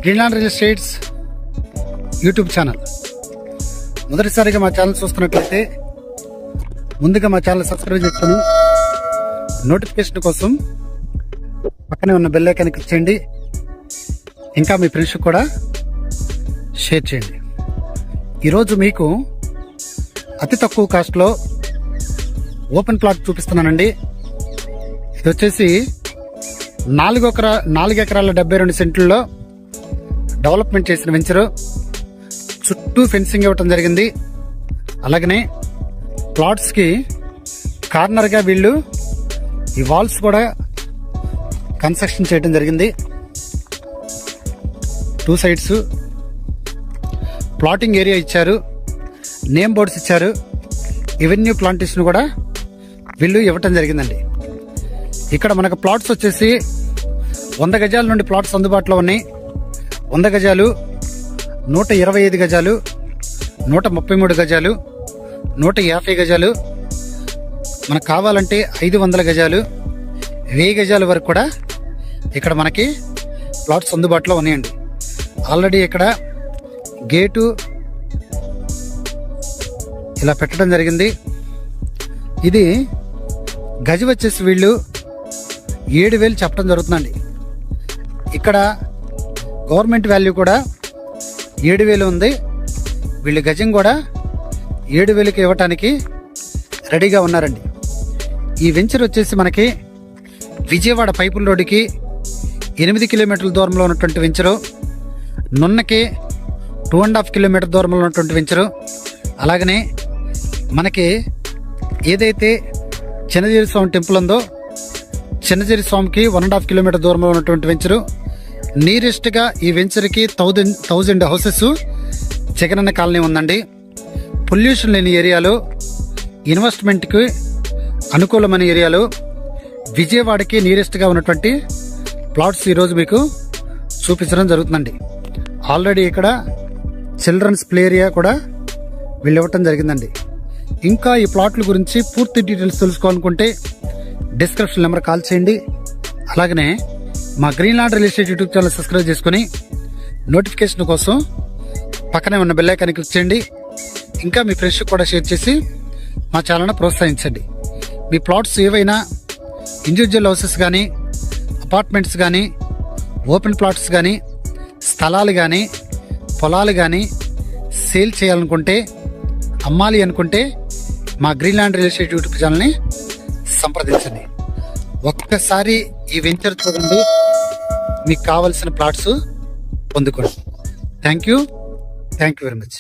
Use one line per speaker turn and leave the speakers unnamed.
Greenland real estates YouTube channel. మొదటిసారిగా మా channel చూస్తున్నట్లయితే ముందుగా మా ఛానల్ సబ్స్క్రైబ్ చేసుకొని నోటిఫికేషన్ కోసం పక్కనే ఉన్న బెల్ ఐకాన్ క్లిక్ చేయండి. ఇంకా మీ ఫ్రెండ్స్ కూడా షేర్ చేయండి. ఈరోజు మీకు అతి తక్కువ కాస్ట్లో ఓపెన్ ప్లాట్ చూపిస్తున్నానండి. ఇది వచ్చేసి 4 ఎకరాల 72 సెంట్లలో డెవలప్మెంట్ చేసిన వెంచరు. చుట్టూ ఫెన్సింగ్ ఇవ్వటం జరిగింది. అలాగనే ప్లాట్స్కి కార్నర్గా వీళ్ళు ఈ వాల్స్ కూడా కన్స్ట్రక్షన్ చేయడం జరిగింది. 2 సైడ్స్ ప్లాటింగ్ ఏరియా ఇచ్చారు, నేమ్ బోర్డ్స్ ఇచ్చారు, ఎవెన్యూ ప్లాంటేషన్ కూడా వీళ్ళు ఇవ్వటం జరిగిందండి. ఇక్కడ మనకు ప్లాట్స్ వచ్చేసి 100 గజాల నుండి ప్లాట్స్ అందుబాటులో ఉన్నాయి. 100 గజాలు, 125 గజాలు, 133 గజాలు, 150 గజాలు, మనకు కావాలంటే 500 గజాలు, 1000 గజాల వరకు కూడా ఇక్కడ మనకి ప్లాట్స్ అందుబాటులో ఉన్నాయండి. ఆల్రెడీ ఇక్కడ గేటు ఇలా పెట్టడం జరిగింది. ఇది గజి వచ్చేసి వీళ్ళు 7,000 చెప్పడం జరుగుతుందండి. ఇక్కడ గవర్నమెంట్ వాల్యూ కూడా 7,000 ఉంది. వీళ్ళు గజం కూడా 7,000కి ఇవ్వటానికి రెడీగా ఉన్నారండి. ఈ వెంచర్ వచ్చేసి మనకి విజయవాడ పైపుల్ రోడ్డుకి 8 కిలోమీటర్ల దూరంలో ఉన్నటువంటి వెంచరు, నున్నకి 2.5 కిలోమీటర్ దూరంలో ఉన్నటువంటి వెంచరు. అలాగనే మనకి ఏదైతే చిన్నజీరి స్వామి టెంపుల్ ఉందో చిన్నజీరి స్వామికి 1.5 కిలోమీటర్ దూరంలో ఉన్నటువంటి వెంచరు. నియరెస్ట్గా ఈ వెంచర్కి 1000 హౌసెస్ జగనన్న కాలనీ ఉందండి. పొల్యూషన్ లేని ఏరియాలో, ఇన్వెస్ట్మెంట్కి అనుకూలమైన ఏరియాలో విజయవాడకి నియరెస్ట్గా ఉన్నటువంటి ప్లాట్స్ ఈరోజు మీకు చూపించడం జరుగుతుందండి. ఆల్రెడీ ఇక్కడ చిల్డ్రన్స్ ప్లే ఏరియా కూడా వీళ్ళు ఇవ్వటం జరిగిందండి. ఇంకా ఈ ప్లాట్ల గురించి పూర్తి డీటెయిల్స్ తెలుసుకోవాలనుకుంటే డిస్క్రిప్షన్ నెంబర్ కాల్ చేయండి. అలాగనే మా Greenland real estate YouTube channel subscribe చేసుకుని నోటిఫికేషన్ కోసం పక్కనే ఉన్న బెల్ ఐకాన్ క్లిక్ చేయండి. ఇంకా మీ ఫ్రెండ్స్ కూడా షేర్ చేసి మా ఛానల్ని ప్రోత్సహించండి. మీ ప్లాట్స్ ఏవైనా ఇండివిజువల్ హౌసెస్ కానీ, అపార్ట్మెంట్స్ కానీ, ఓపెన్ ప్లాట్స్ కానీ, స్థలాలు కానీ, పొలాలు కానీ సేల్ చేయాలనుకుంటే, అమ్మాలి అనుకుంటే మా గ్రీన్లాండ్ రియల్ ఎస్టేట్ యూట్యూబ్ ఛానల్ని సంప్రదించండి. ఒక్కసారి ఈ వెంచర్ చూడండి, మీకు కావలసిన ప్లాట్స్ పొందుకోండి. Thank you very much.